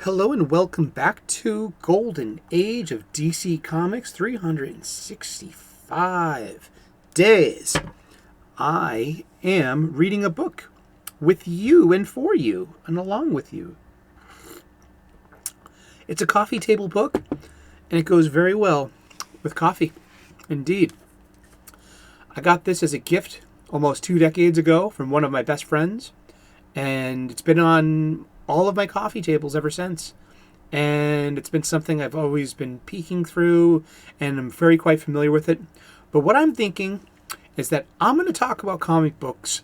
Hello and welcome back to Golden Age of DC Comics, 365 days. I am reading a book with you and for you and along with you. It's a coffee table book and it goes very well with coffee. Indeed. I got this as a gift almost 2 decades ago from one of my best friends, and it's been on all of my coffee tables ever since. And it's been something I've always been peeking through, and I'm very quite familiar with it. But what I'm thinking is that I'm going to talk about comic books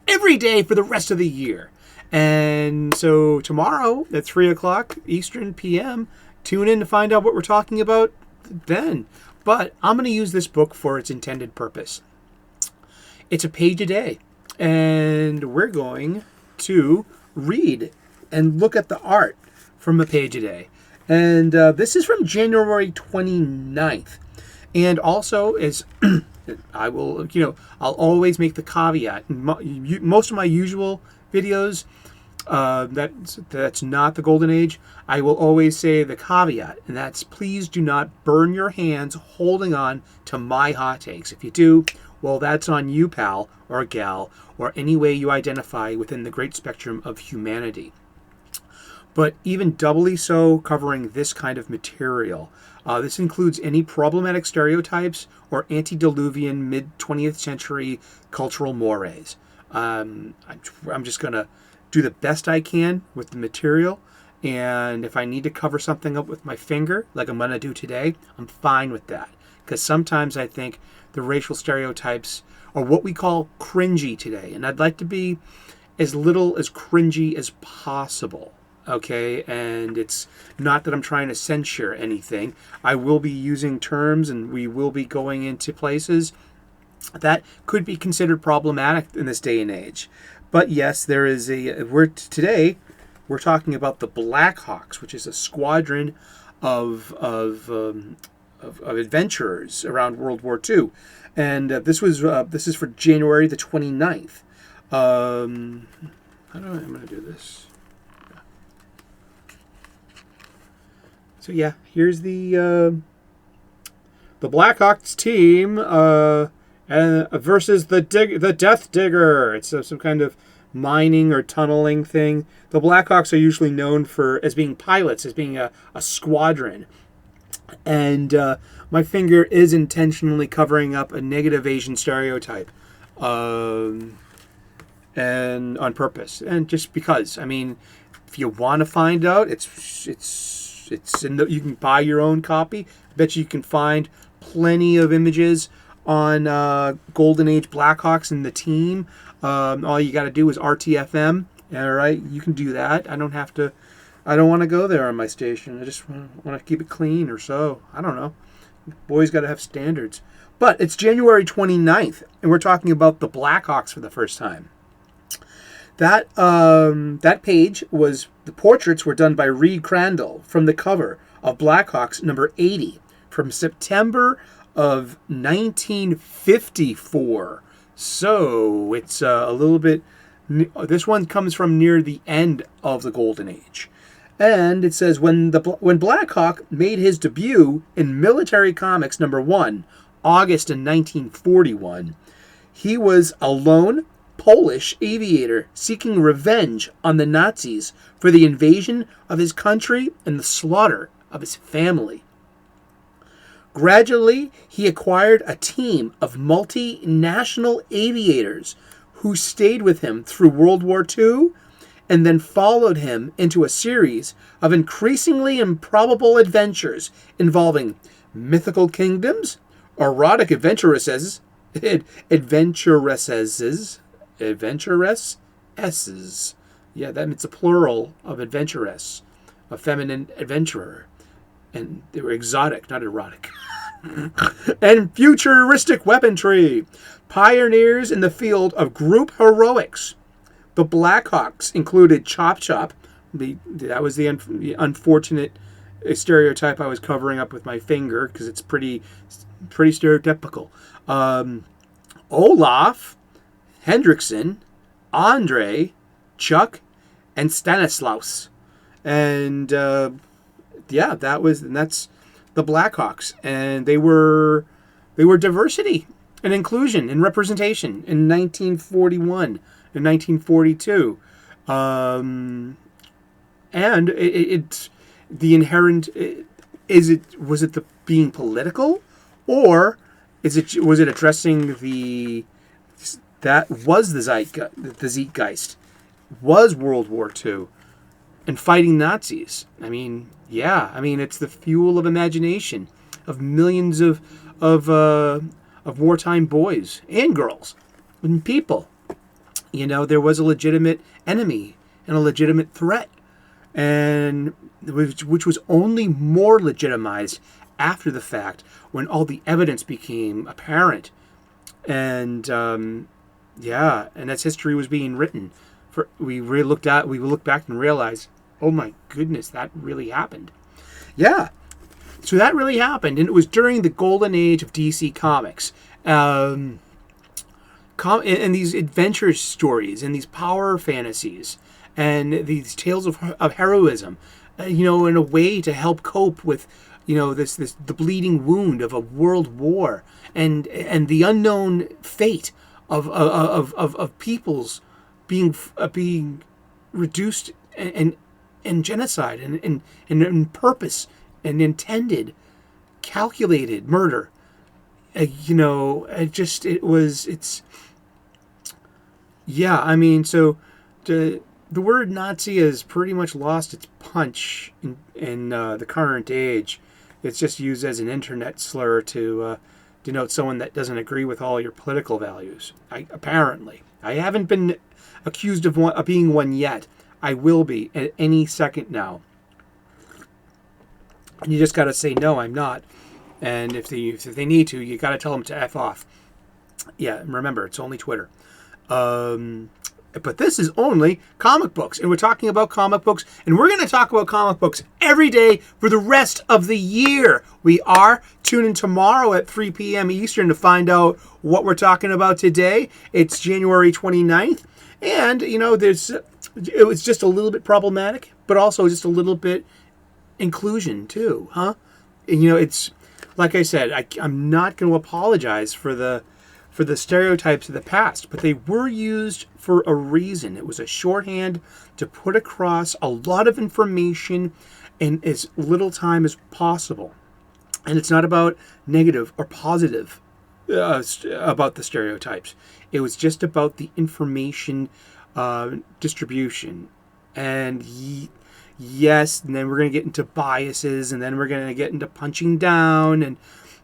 every day for the rest of the year. And so tomorrow at 3 o'clock Eastern PM, tune in to find out what we're talking about then. But I'm going to use this book for its intended purpose. It's a page a day, and we're going to read and look at the art from a page a day. And this is from January 29th. And also, as I will, I'll always make the caveat. Most of my usual videos, that's not the Golden Age, I will always say the caveat, and that's please do not burn your hands holding on to my hot takes. If you do, well, that's on you, pal or gal, or any way you identify within the great spectrum of humanity. But even doubly so covering this kind of material. This includes any problematic stereotypes or antediluvian mid-20th century cultural mores. I'm just going to do the best I can with the material, and if I need to cover something up with my finger, like I'm going to do today, I'm fine with that. Because sometimes I think the racial stereotypes are what we call cringy today, and I'd like to be as little as cringy as possible. Okay, and it's not that I'm trying to censure anything. I will be using terms and we will be going into places that could be considered problematic in this day and age. But yes, there is today we're talking about the Blackhawks, which is a squadron of adventurers around World War II. And this is for January the 29th. I'm going to do this. So yeah, here's the Blackhawks team versus the Death Digger. It's some kind of mining or tunneling thing. The Blackhawks are usually known as being pilots, as being a squadron. And my finger is intentionally covering up a negative Asian stereotype, and on purpose, and just because. I mean, if you want to find out, it's you can buy your own copy. I bet you can find plenty of images on Golden Age Blackhawks and the team. All you got to do is RTFM. All right, you can do that. I don't want to go there on my station. I just want to keep it clean or so. I don't know. Boys got to have standards. But it's January 29th, and we're talking about the Blackhawks for the first time. That page was, the portraits were done by Reed Crandall from the cover of Blackhawks number 80 from September of 1954. So it's a little bit, this one comes from near the end of the Golden Age. And it says, when Blackhawk made his debut in Military Comics number 1, August in 1941, he was a lone Polish aviator seeking revenge on the Nazis for the invasion of his country and the slaughter of his family. Gradually, he acquired a team of multinational aviators who stayed with him through World War II and then followed him into a series of increasingly improbable adventures involving mythical kingdoms, erotic adventuresses, yeah, that means a plural of adventuress, a feminine adventurer, and they were exotic, not erotic. And futuristic weaponry, pioneers in the field of group heroics. The Blackhawks included Chop Chop. That was the unfortunate stereotype I was covering up with my finger because it's pretty stereotypical. Olaf, Hendrickson, Andre, Chuck, and Stanislaus. And yeah, that's the Blackhawks, and they were diversity and inclusion and representation in 1941 and 1942. And it's the inherent, was it the being political, or was it addressing that was the zeitgeist, was World War II and fighting Nazis. I mean, yeah, it's the fuel of imagination of millions of wartime boys and girls and people. There was a legitimate enemy and a legitimate threat, and which was only more legitimized after the fact when all the evidence became apparent. And yeah, and as history was being written, we look back and realize, oh my goodness, that really happened. Yeah, so that really happened, and it was during the golden age of DC Comics. And these adventure stories and these power fantasies and these tales of heroism, in a way to help cope with, the bleeding wound of a world war and the unknown fate of peoples being reduced and genocide and purpose and intended calculated murder. So the word Nazi has pretty much lost its punch in the current age. It's just used as an internet slur to denote someone that doesn't agree with all your political values. Apparently. I haven't been accused of being one yet. I will be at any second now. And you just got to say, no, I'm not. And if they need to, you got to tell them to F off. Yeah, and remember, it's only Twitter. But this is only comic books. And we're talking about comic books. And we're going to talk about comic books every day for the rest of the year. We are. Tune in tomorrow at 3 p.m. Eastern to find out what we're talking about today. It's January 29th. And, it was just a little bit problematic, but also just a little bit inclusion too, huh? And, it's, like I said, I'm not going to apologize for the stereotypes of the past, but they were used for a reason. It was a shorthand to put across a lot of information in as little time as possible. And it's not about negative or positive about the stereotypes. It was just about the information distribution. And yes, and then we're going to get into biases, and then we're going to get into punching down, and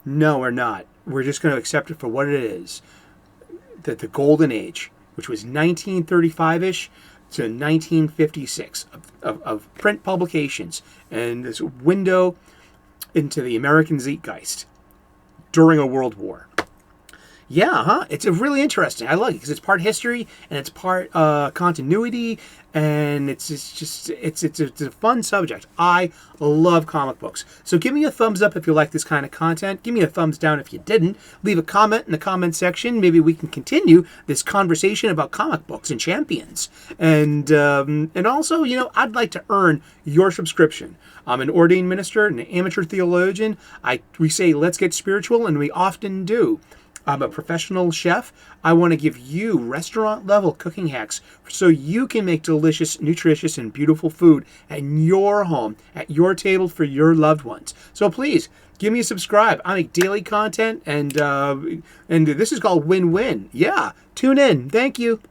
no, we're not. We're just going to accept it for what it is. That the golden age, which was 1935-ish to 1956 of print publications, and this window into the American zeitgeist during a world war. Yeah, huh? It's a really interesting. I like it because it's part history and it's part continuity, and it's a fun subject. I love comic books. So give me a thumbs up if you like this kind of content. Give me a thumbs down if you didn't. Leave a comment in the comment section. Maybe we can continue this conversation about comic books and champions. And also, I'd like to earn your subscription. I'm an ordained minister and an amateur theologian. We say let's get spiritual, and we often do. I'm a professional chef. I want to give you restaurant-level cooking hacks so you can make delicious, nutritious, and beautiful food at your home, at your table for your loved ones. So please, give me a subscribe. I make daily content, and this is called Win-Win. Yeah, tune in. Thank you.